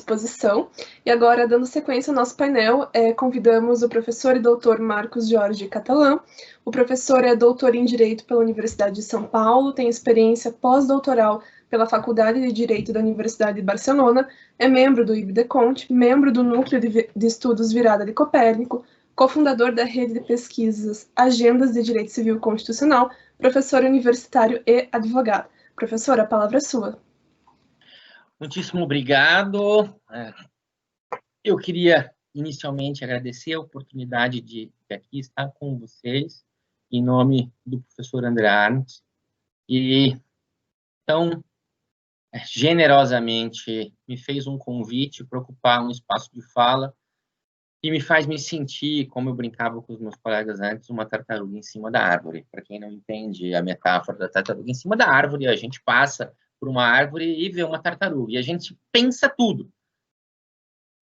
disposição. E agora, dando sequência ao nosso painel, convidamos o professor e doutor Marcos Jorge Catalã. O professor é doutor em Direito pela Universidade de São Paulo, tem experiência pós-doutoral pela Faculdade de Direito da Universidade de Barcelona, é membro do IBDECONT, membro do Núcleo de Estudos Virada de Copérnico, cofundador da rede de pesquisas Agendas de Direito Civil Constitucional, professor universitário e advogado. Professor, a palavra é sua. Muitíssimo obrigado. Eu queria inicialmente agradecer a oportunidade de aqui estar com vocês, em nome do professor André Arndt, e tão generosamente me fez um convite para ocupar um espaço de fala que me faz me sentir, como eu brincava com os meus colegas antes, uma tartaruga em cima da árvore. Para quem não entende a metáfora da tartaruga em cima da árvore, a gente passa por uma árvore e vê uma tartaruga, e a gente pensa tudo.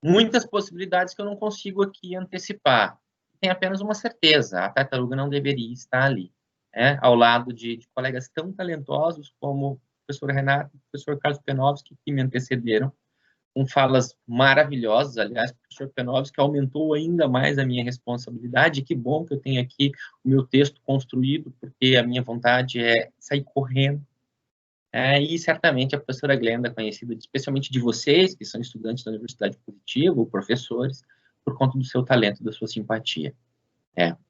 Muitas possibilidades que eu não consigo aqui antecipar. Tem apenas uma certeza: a tartaruga não deveria estar ali, ao lado de colegas tão talentosos como o professor Renato e o professor Carlos Penowski, que me antecederam, com falas maravilhosas. Aliás, o professor Penowski aumentou ainda mais a minha responsabilidade. Que bom que eu tenho aqui o meu texto construído, porque a minha vontade é sair correndo. E certamente a professora Glenda, conhecida especialmente de vocês, que são estudantes da Universidade Positiva, ou professores, por conta do seu talento, da sua simpatia.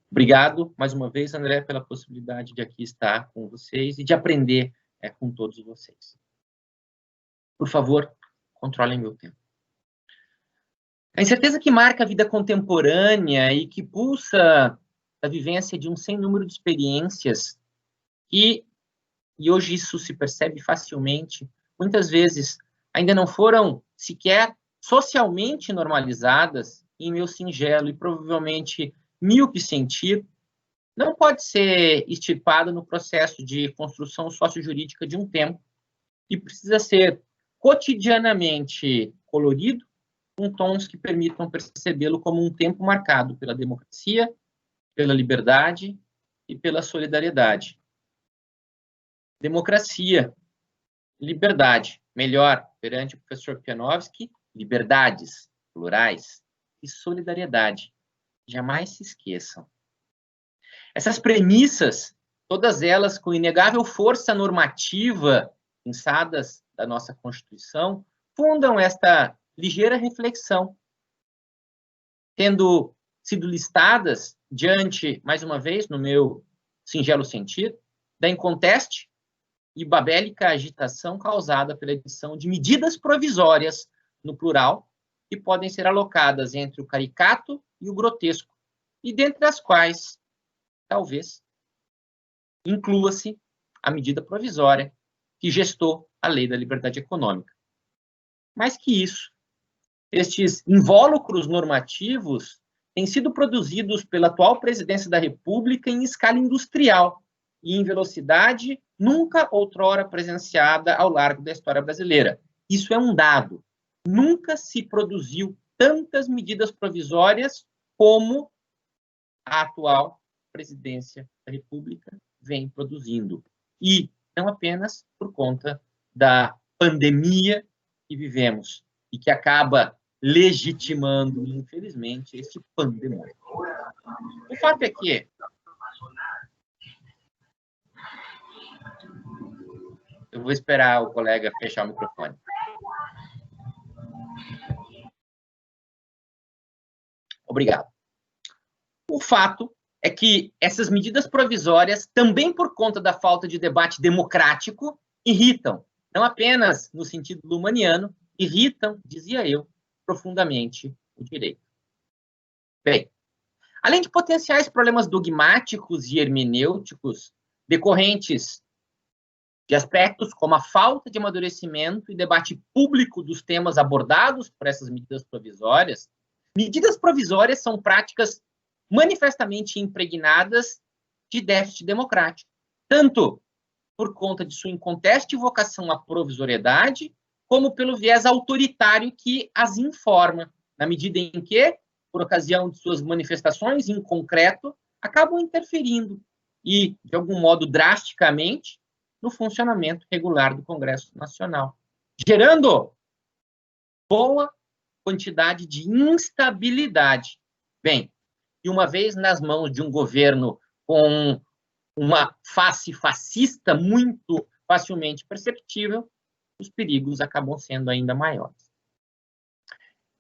Obrigado, mais uma vez, André, pela possibilidade de aqui estar com vocês e de aprender com todos vocês. Por favor, controlem meu tempo. A incerteza que marca a vida contemporânea e que pulsa a vivência de um sem número de experiências e hoje isso se percebe facilmente, muitas vezes ainda não foram sequer socialmente normalizadas, em meu singelo e provavelmente míope sentir, não pode ser extirpada no processo de construção sociojurídica de um tempo e precisa ser cotidianamente colorido, com tons que permitam percebê-lo como um tempo marcado pela democracia, pela liberdade e pela solidariedade. Democracia, liberdade, melhor, perante o professor Penowski, liberdades plurais e solidariedade. Jamais se esqueçam. Essas premissas, todas elas com inegável força normativa, pensadas da nossa Constituição, fundam esta ligeira reflexão, tendo sido listadas diante, mais uma vez, no meu singelo sentido, da inconteste e babélica agitação causada pela edição de medidas provisórias, no plural, que podem ser alocadas entre o caricato e o grotesco, e dentre as quais, talvez, inclua-se a medida provisória que gestou a Lei da Liberdade Econômica. Mais que isso, estes invólucros normativos têm sido produzidos pela atual presidência da República em escala industrial e em velocidade nunca outrora presenciada ao largo da história brasileira. Isso é um dado. Nunca se produziu tantas medidas provisórias como a atual presidência da República vem produzindo. E não apenas por conta da pandemia que vivemos e que acaba legitimando, infelizmente, este pandemônio. O fato é que eu vou esperar o colega fechar o microfone. Obrigado. O fato é que essas medidas provisórias, também por conta da falta de debate democrático, irritam, não apenas no sentido lumaniano, irritam, dizia eu, profundamente o direito. Bem, além de potenciais problemas dogmáticos e hermenêuticos decorrentes de aspectos como a falta de amadurecimento e debate público dos temas abordados por essas medidas provisórias são práticas manifestamente impregnadas de déficit democrático, tanto por conta de sua inconteste vocação à provisoriedade, como pelo viés autoritário que as informa, na medida em que, por ocasião de suas manifestações em concreto, acabam interferindo e, de algum modo, drasticamente, no funcionamento regular do Congresso Nacional, gerando boa quantidade de instabilidade. Bem, e uma vez nas mãos de um governo com uma face fascista muito facilmente perceptível, os perigos acabam sendo ainda maiores.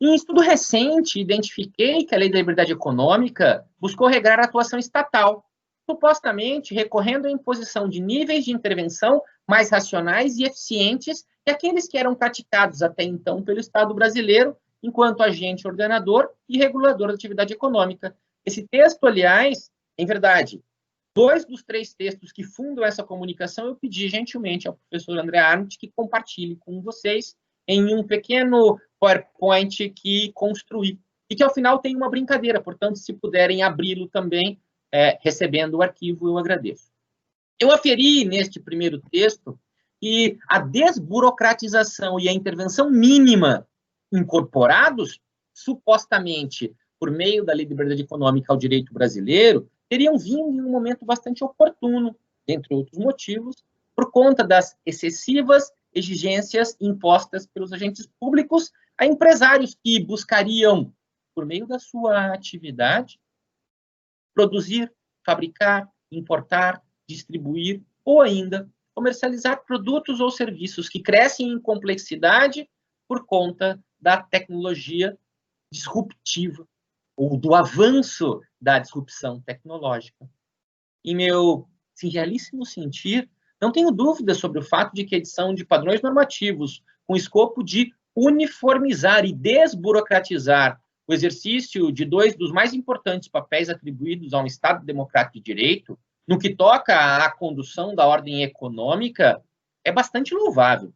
Em estudo recente, identifiquei que a Lei da Liberdade Econômica buscou regrar a atuação estatal, supostamente recorrendo à imposição de níveis de intervenção mais racionais e eficientes que aqueles que eram praticados até então pelo Estado brasileiro, enquanto agente ordenador e regulador da atividade econômica. Esse texto, aliás, em verdade, 2 dos 3 textos que fundam essa comunicação, eu pedi gentilmente ao professor André Arndt que compartilhe com vocês em um pequeno PowerPoint que construí, e que ao final tem uma brincadeira, portanto, se puderem abri-lo também, recebendo o arquivo, eu agradeço. Eu aferi neste primeiro texto que a desburocratização e a intervenção mínima incorporados, supostamente, por meio da Lei de Liberdade Econômica ao direito brasileiro, teriam vindo em um momento bastante oportuno, entre outros motivos, por conta das excessivas exigências impostas pelos agentes públicos a empresários que buscariam, por meio da sua atividade, produzir, fabricar, importar, distribuir ou ainda comercializar produtos ou serviços que crescem em complexidade por conta da tecnologia disruptiva ou do avanço da disrupção tecnológica. Em meu singelíssimo sentir, não tenho dúvida sobre o fato de que a edição de padrões normativos com escopo de uniformizar e desburocratizar o exercício de 2 dos mais importantes papéis atribuídos a um Estado democrático de direito, no que toca à condução da ordem econômica, é bastante louvável,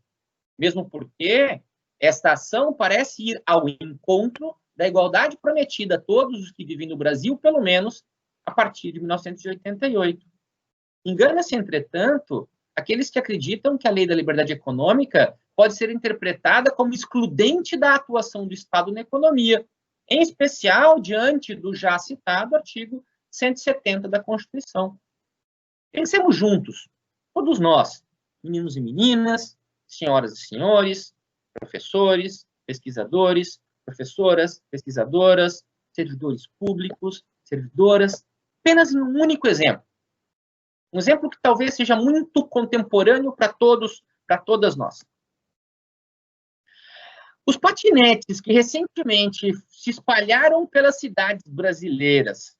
mesmo porque esta ação parece ir ao encontro da igualdade prometida a todos os que vivem no Brasil, pelo menos a partir de 1988. Engana-se, entretanto, aqueles que acreditam que a Lei da Liberdade Econômica pode ser interpretada como excludente da atuação do Estado na economia, em especial diante do já citado artigo 170 da Constituição. Pensemos juntos, todos nós, meninos e meninas, senhoras e senhores, professores, pesquisadores, professoras, pesquisadoras, servidores públicos, servidoras, apenas em um único exemplo. Um exemplo que talvez seja muito contemporâneo para todos, para todas nós. Os patinetes que recentemente se espalharam pelas cidades brasileiras,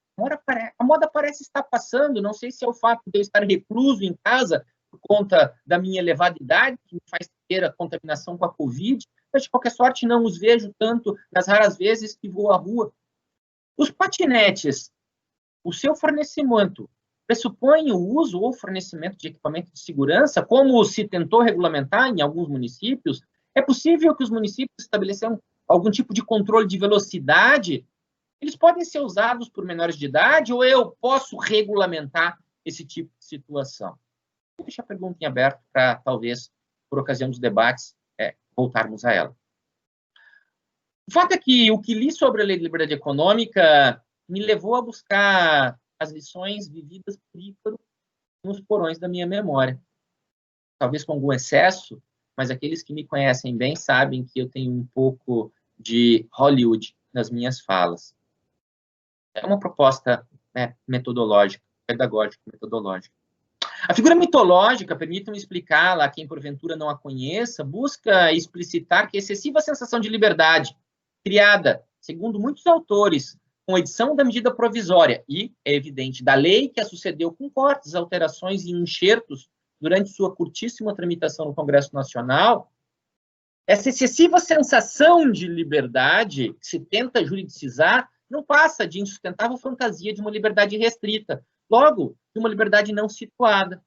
a moda parece estar passando, não sei se é o fato de eu estar recluso em casa por conta da minha elevada idade, que me faz ter a contaminação com a Covid, mas de qualquer sorte não os vejo tanto nas raras vezes que vou à rua. Os patinetes, o seu fornecimento, pressupõe o uso ou fornecimento de equipamento de segurança, como se tentou regulamentar em alguns municípios. É possível que os municípios estabeleçam algum tipo de controle de velocidade? Eles podem ser usados por menores de idade ou eu posso regulamentar esse tipo de situação? Vou deixar a pergunta em aberto para, talvez, por ocasião dos debates, voltarmos a ela. O fato é que o que li sobre a Lei de Liberdade Econômica me levou a buscar as lições vividas por Ícaro nos porões da minha memória. Talvez com algum excesso, mas aqueles que me conhecem bem sabem que eu tenho um pouco de Hollywood nas minhas falas. É uma proposta metodológica, pedagógica, metodológica. A figura mitológica, permitam-me explicá-la a quem porventura não a conheça, busca explicitar que a excessiva sensação de liberdade, criada, segundo muitos autores, com a edição da medida provisória e, é evidente, da lei que a sucedeu com cortes, alterações e enxertos durante sua curtíssima tramitação no Congresso Nacional, essa excessiva sensação de liberdade que se tenta juridicizar não passa de insustentável fantasia de uma liberdade restrita, logo, de uma liberdade não situada.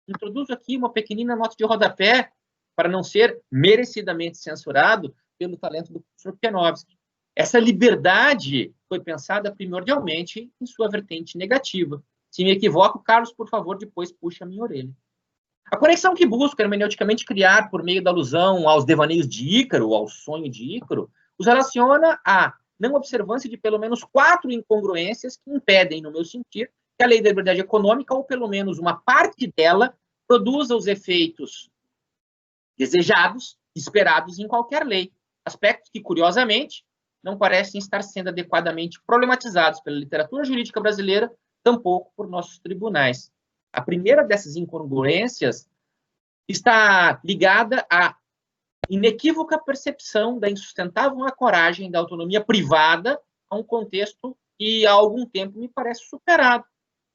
Introduzo aqui uma pequenina nota de rodapé, para não ser merecidamente censurado pelo talento do professor Pianovski. Essa liberdade foi pensada primordialmente em sua vertente negativa. Se me equivoco, Carlos, por favor, depois puxa a minha orelha. A conexão que busca hermeneuticamente criar por meio da alusão aos devaneios de Ícaro, ao sonho de Ícaro, os relaciona à não observância de pelo menos 4 incongruências que impedem, no meu sentir, que a Lei da Liberdade Econômica, ou pelo menos uma parte dela, produza os efeitos desejados, esperados em qualquer lei. aspectos que, curiosamente, não parecem estar sendo adequadamente problematizados pela literatura jurídica brasileira, tampouco por nossos tribunais. A primeira dessas incongruências está ligada à inequívoca percepção da insustentável ancoragem da autonomia privada a um contexto que, há algum tempo, me parece superado.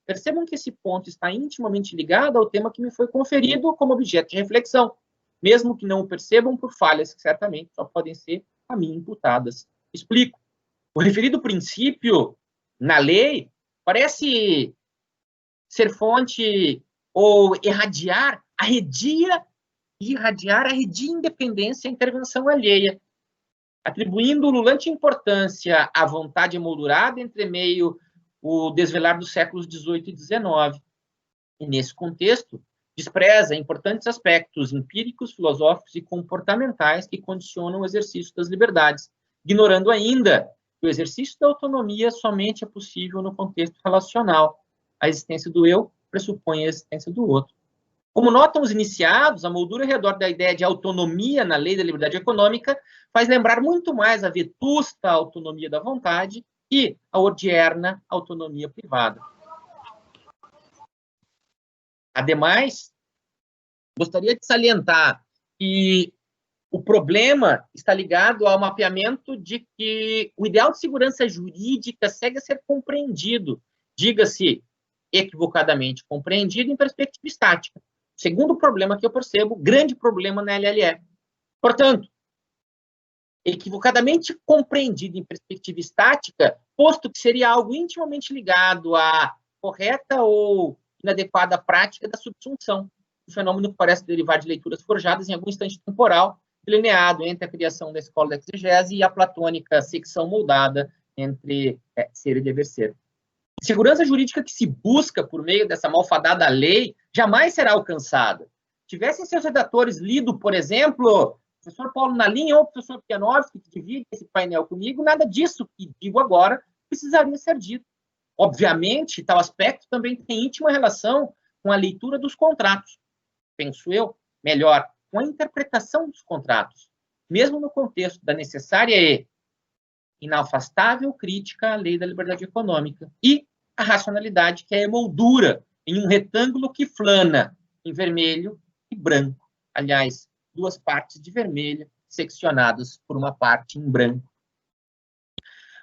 Percebam que esse ponto está intimamente ligado ao tema que me foi conferido como objeto de reflexão, mesmo que não o percebam por falhas que certamente só podem ser a mim imputadas. Explico. O referido princípio na lei parece ser fonte ou irradiar a redia independência à intervenção alheia, atribuindo ululante importância à vontade emoldurada entre meio o desvelar dos séculos XVIII e XIX. E, nesse contexto, despreza importantes aspectos empíricos, filosóficos e comportamentais que condicionam o exercício das liberdades, ignorando ainda que o exercício da autonomia somente é possível no contexto relacional. A existência do eu pressupõe a existência do outro. Como notam os iniciados, a moldura ao redor da ideia de autonomia na lei da liberdade econômica faz lembrar muito mais a vetusta autonomia da vontade e a odierna autonomia privada. Ademais, gostaria de salientar que o problema está ligado ao mapeamento de que o ideal de segurança jurídica segue a ser compreendido, diga-se equivocadamente compreendido, em perspectiva estática. Segundo problema que eu percebo, grande problema na LLE. Portanto, equivocadamente compreendido em perspectiva estática, posto que seria algo intimamente ligado à correta ou inadequada prática da subsunção, um fenômeno que parece derivar de leituras forjadas em algum instante temporal, delineado entre a criação da escola da exegese e a platônica secção moldada entre ser e dever ser. A segurança jurídica que se busca por meio dessa malfadada lei jamais será alcançada. Tivessem seus redatores lido, por exemplo, o professor Paulo Nalim ou o professor Pianovski, que divide esse painel comigo, nada disso que digo agora precisaria ser dito. Obviamente, tal aspecto também tem íntima relação com a leitura dos contratos. Penso eu, melhor, com a interpretação dos contratos, mesmo no contexto da necessária e inafastável crítica à lei da liberdade econômica e a racionalidade que é a emoldura em um retângulo que flana em vermelho e branco. Aliás, duas partes de vermelho seccionadas por uma parte em branco.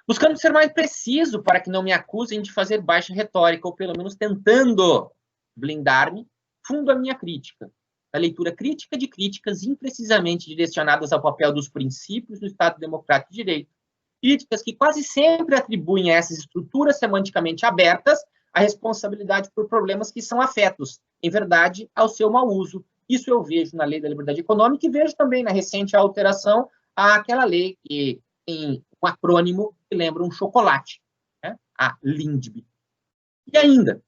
Buscando ser mais preciso para que não me acusem de fazer baixa retórica, ou pelo menos tentando blindar-me, fundo a minha crítica. A leitura crítica de críticas imprecisamente direcionadas ao papel dos princípios do Estado Democrático de Direito. Críticas que quase sempre atribuem a essas estruturas semanticamente abertas a responsabilidade por problemas que são afetos, em verdade, ao seu mau uso. Isso eu vejo na Lei da Liberdade Econômica e vejo também na recente alteração àquela lei que tem um acrônimo que lembra um chocolate, né? A LINDB. E ainda,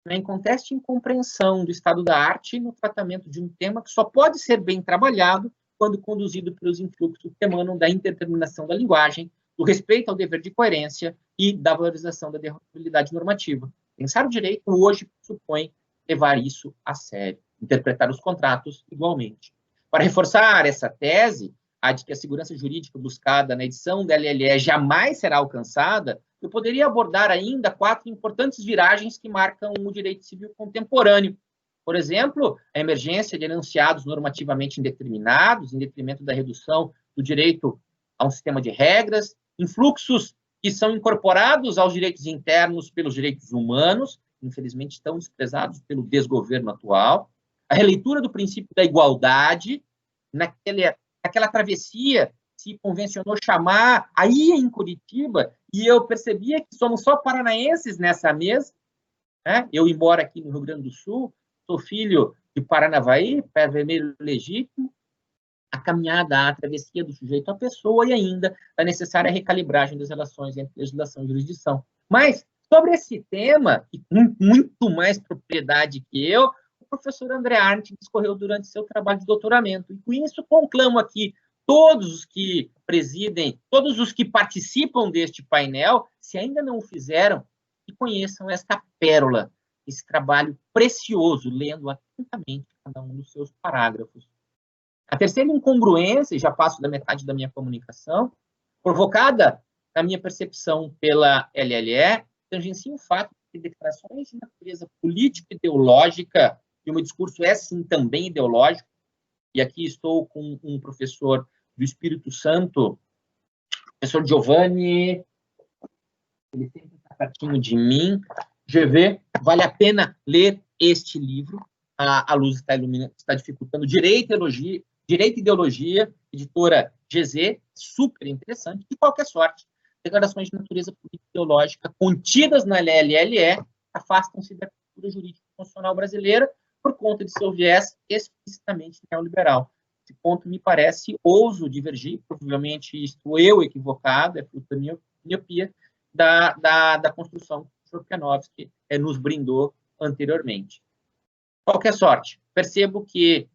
em contexto de incompreensão do estado da arte no tratamento de um tema que só pode ser bem trabalhado quando conduzido pelos influxos que emanam da indeterminação da linguagem, do respeito ao dever de coerência e da valorização da derrotabilidade normativa. Pensar o direito hoje supõe levar isso a sério, interpretar os contratos igualmente. Para reforçar essa tese, a de que a segurança jurídica buscada na edição da LLE jamais será alcançada, eu poderia abordar ainda 4 importantes viragens que marcam o direito civil contemporâneo. Por exemplo, a emergência de enunciados normativamente indeterminados, em detrimento da redução do direito a um sistema de regras, influxos que são incorporados aos direitos internos pelos direitos humanos, infelizmente tão desprezados pelo desgoverno atual, a releitura do princípio da igualdade, naquela travessia se convencionou chamar, aí em Curitiba, e eu percebia que somos só paranaenses nessa mesa, né? Eu, embora aqui no Rio Grande do Sul, sou filho de Paranavaí, pé vermelho legítimo, a caminhada, a travessia do sujeito à pessoa e ainda a necessária recalibragem das relações entre legislação e jurisdição. Mas, sobre esse tema, e com muito mais propriedade que eu, o professor André Arndt discorreu durante seu trabalho de doutoramento. E com isso, conclamo aqui todos os que presidem, todos os que participam deste painel, se ainda não o fizeram, que conheçam esta pérola, esse trabalho precioso, lendo atentamente cada um dos seus parágrafos. A terceira incongruência, e já passo da metade da minha comunicação, provocada, na minha percepção, pela LLE, tangencia o fato de que declarações de natureza político-ideológica, e o meu discurso é, sim, também ideológico, e aqui estou com um professor do Espírito Santo, professor Giovanni, ele sempre está pertinho de mim, GV, vale a pena ler este livro, A Luz está iluminando, está dificultando, Direito e Ideologia, editora GZ, super interessante, de qualquer sorte. Declarações de natureza político-ideológica contidas na LLE afastam-se da cultura jurídica constitucional brasileira por conta de seu viés explicitamente neoliberal. Esse ponto me parece, ouso divergir, provavelmente estou eu equivocado, é fruto da minha miopia, da construção que o professor Pianovski nos brindou anteriormente. Qualquer sorte, percebo que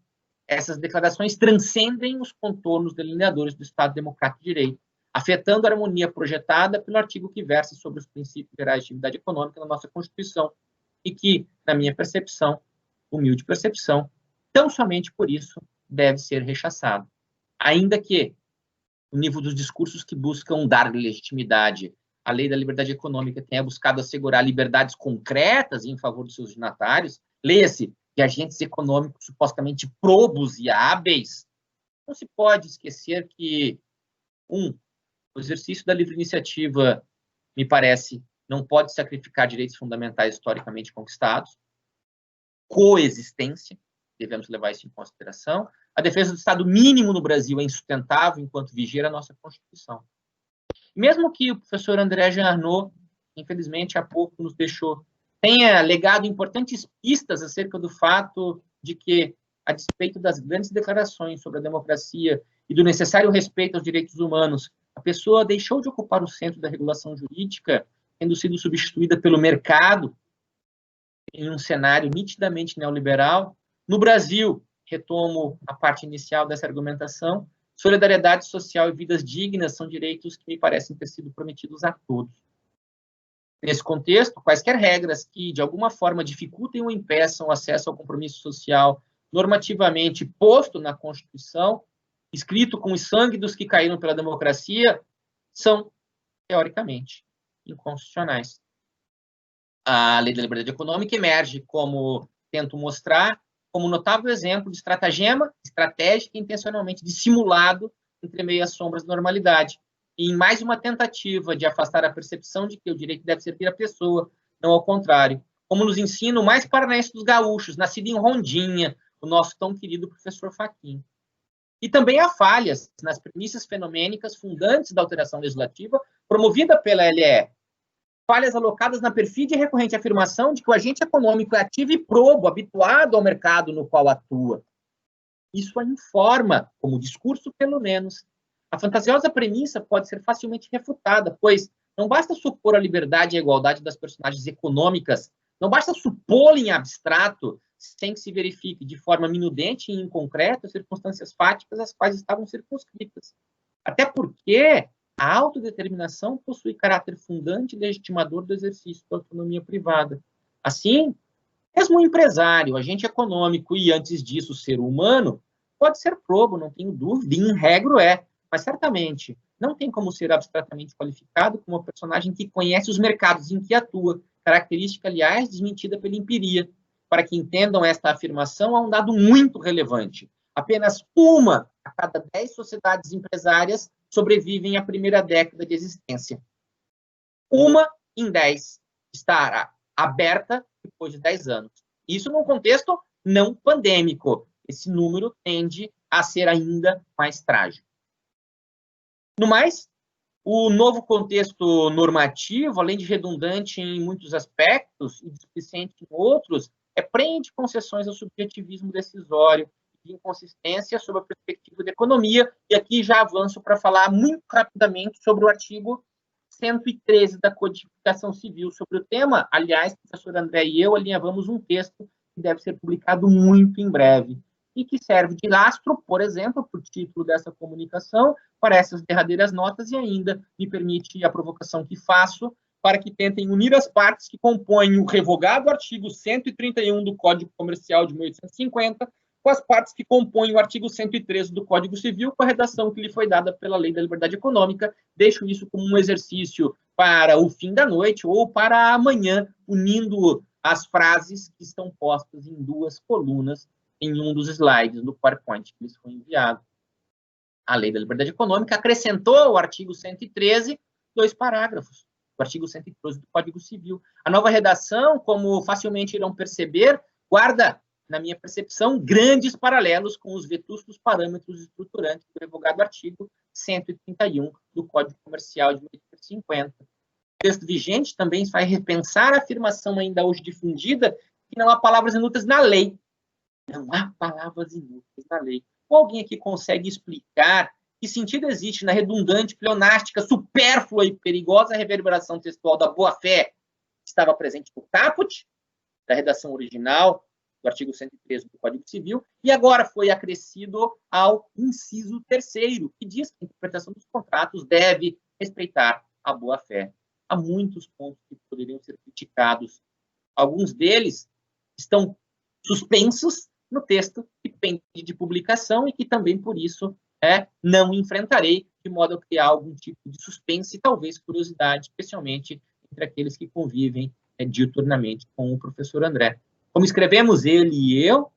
essas declarações transcendem os contornos delineadores do Estado Democrático de Direito, afetando a harmonia projetada pelo artigo que versa sobre os princípios gerais de atividade econômica na nossa Constituição e que, na minha percepção, humilde percepção, tão somente por isso deve ser rechaçado. Ainda que o nível dos discursos que buscam dar legitimidade à lei da liberdade econômica tenha buscado assegurar liberdades concretas em favor dos seus signatários, leia-se de agentes econômicos supostamente probos e hábeis, não se pode esquecer que, o exercício da livre iniciativa, me parece, não pode sacrificar direitos fundamentais historicamente conquistados, coexistência, devemos levar isso em consideração, a defesa do Estado mínimo no Brasil é insustentável enquanto vigia a nossa Constituição. Mesmo que o professor André Jeannot, infelizmente, há pouco nos deixou, tenha legado importantes pistas acerca do fato de que, a despeito das grandes declarações sobre a democracia e do necessário respeito aos direitos humanos, a pessoa deixou de ocupar o centro da regulação jurídica, tendo sido substituída pelo mercado, em um cenário nitidamente neoliberal. No Brasil, retomo a parte inicial dessa argumentação, solidariedade social e vidas dignas são direitos que me parecem ter sido prometidos a todos. Nesse contexto, quaisquer regras que, de alguma forma, dificultem ou impeçam o acesso ao compromisso social normativamente posto na Constituição, escrito com o sangue dos que caíram pela democracia, são, teoricamente, inconstitucionais. A Lei da Liberdade Econômica emerge, como tento mostrar, como notável exemplo de estratagema estratégico e intencionalmente dissimulado entre meio às sombras da normalidade. E em mais uma tentativa de afastar a percepção de que o direito deve servir à pessoa, não ao contrário. Como nos ensina o mais paranaense dos gaúchos, nascido em Rondinha, o nosso tão querido professor Fachin. E também há falhas nas premissas fenomênicas fundantes da alteração legislativa promovida pela LE. Falhas alocadas na perfídia e recorrente afirmação de que o agente econômico é ativo e probo, habituado ao mercado no qual atua. Isso a informa, como discurso pelo menos. A fantasiosa premissa pode ser facilmente refutada, pois não basta supor a liberdade e a igualdade das personagens econômicas, não basta supô-la em abstrato, sem que se verifique de forma minudente e inconcreta as circunstâncias fáticas às quais estavam circunscritas. Até porque a autodeterminação possui caráter fundante e legitimador do exercício da autonomia privada. Assim, mesmo o empresário, agente econômico e, antes disso, o ser humano, pode ser probo, não tenho dúvida, e em regra é, mas certamente não tem como ser abstratamente qualificado como uma personagem que conhece os mercados em que atua, característica, aliás, desmentida pela empiria. Para que entendam esta afirmação, há um dado muito relevante. Apenas uma a cada 10 sociedades empresárias sobrevivem à primeira década de existência. Uma em 10 estará aberta depois de 10 anos. Isso num contexto não pandêmico. Esse número tende a ser ainda mais trágico. No mais, o novo contexto normativo, além de redundante em muitos aspectos e displicente em outros, prende concessões ao subjetivismo decisório de inconsistência sob a perspectiva da economia, e aqui já avanço para falar muito rapidamente sobre o artigo 113 da Codificação Civil sobre o tema. Aliás, o professor André e eu alinhavamos um texto que deve ser publicado muito em breve, e que serve de lastro, por exemplo, para o título dessa comunicação, para essas derradeiras notas, e ainda me permite a provocação que faço para que tentem unir as partes que compõem o revogado artigo 131 do Código Comercial de 1850 com as partes que compõem o artigo 113 do Código Civil, com a redação que lhe foi dada pela Lei da Liberdade Econômica. Deixo isso como um exercício para o fim da noite ou para amanhã, unindo as frases que estão postas em 2 colunas em um dos slides do PowerPoint que lhes foi enviado. A Lei da Liberdade Econômica acrescentou ao artigo 113 2 parágrafos do artigo 113 do Código Civil. A nova redação, como facilmente irão perceber, guarda, na minha percepção, grandes paralelos com os vetustos parâmetros estruturantes do revogado artigo 131 do Código Comercial de 1850. O texto vigente também vai repensar a afirmação ainda hoje difundida que não há palavras inúteis na lei. Não há palavras inúteis na lei. Ou alguém aqui consegue explicar que sentido existe na redundante, pleonástica, supérflua e perigosa reverberação textual da boa-fé que estava presente no caput da redação original do artigo 113 do Código Civil, e agora foi acrescido ao inciso 3º, que diz que a interpretação dos contratos deve respeitar a boa-fé. Há muitos pontos que poderiam ser criticados. Alguns deles estão suspensos no texto que pende de publicação e que também, por isso, não enfrentarei, de modo a criar algum tipo de suspense e talvez curiosidade, especialmente entre aqueles que convivem diuturnamente com o professor André. Como escrevemos ele e eu,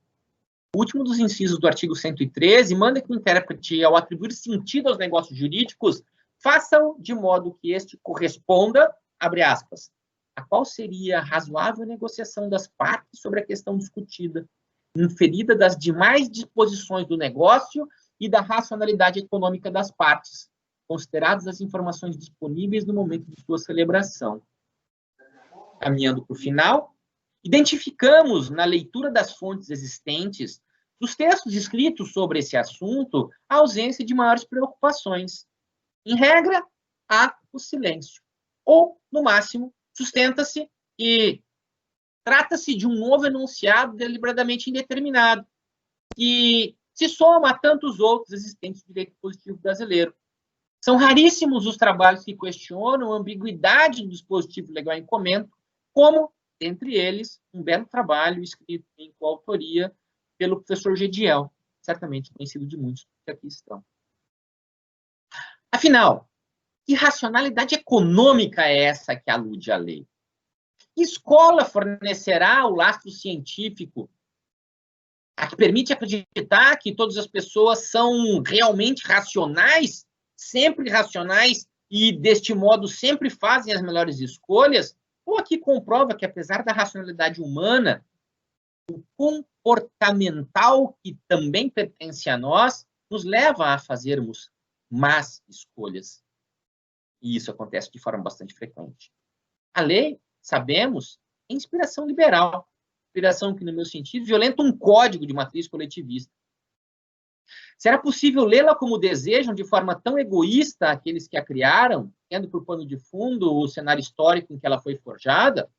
o último dos incisos do artigo 113 manda que o intérprete, ao atribuir sentido aos negócios jurídicos, faça-o de modo que este corresponda, abre aspas, a qual seria a razoável negociação das partes sobre a questão discutida, inferida das demais disposições do negócio e da racionalidade econômica das partes, consideradas as informações disponíveis no momento de sua celebração. Caminhando para o final, identificamos na leitura das fontes existentes, dos textos escritos sobre esse assunto, a ausência de maiores preocupações. Em regra, há o silêncio. Ou, no máximo, sustenta-se e trata-se de um novo enunciado deliberadamente indeterminado, que se soma a tantos outros existentes do direito positivo brasileiro. São raríssimos os trabalhos que questionam a ambiguidade do dispositivo legal em comento, como, entre eles, um belo trabalho escrito em coautoria pelo professor Gediel, certamente conhecido de muitos que aqui estão. Afinal, que racionalidade econômica é essa que alude à lei? Que escola fornecerá o lastro científico a que permite acreditar que todas as pessoas são realmente racionais, sempre racionais, e, deste modo, sempre fazem as melhores escolhas? Ou aqui comprova que, apesar da racionalidade humana, o comportamental, que também pertence a nós, nos leva a fazermos más escolhas. E isso acontece de forma bastante frequente. A lei, sabemos, é inspiração liberal. Inspiração que, no meu sentido, violenta um código de matriz coletivista. Será possível lê-la como desejam de forma tão egoísta aqueles que a criaram, tendo por pano de fundo o cenário histórico em que ela foi forjada?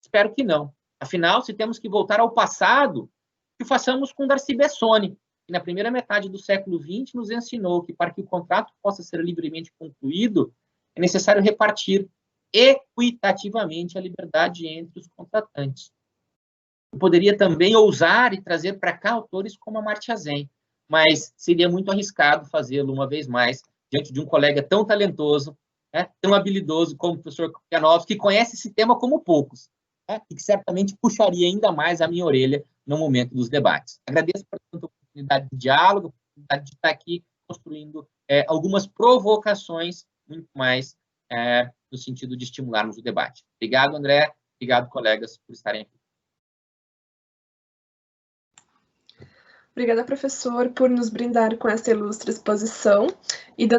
Espero que não. Afinal, se temos que voltar ao passado, que o façamos com Darcy Bessone, que na primeira metade do século XX nos ensinou que para que o contrato possa ser livremente concluído, é necessário repartir equitativamente a liberdade entre os contratantes. Eu poderia também ousar e trazer para cá autores como Amartya Sen, mas seria muito arriscado fazê-lo uma vez mais, diante de um colega tão talentoso, tão habilidoso como o professor Kukianovski, que conhece esse tema como poucos, e que certamente puxaria ainda mais a minha orelha no momento dos debates. Agradeço por tanta oportunidade de diálogo, a oportunidade de estar aqui construindo algumas provocações, muito mais no sentido de estimularmos o debate. Obrigado, André. Obrigado, colegas, por estarem aqui. Obrigada, professor, por nos brindar com essa ilustre exposição.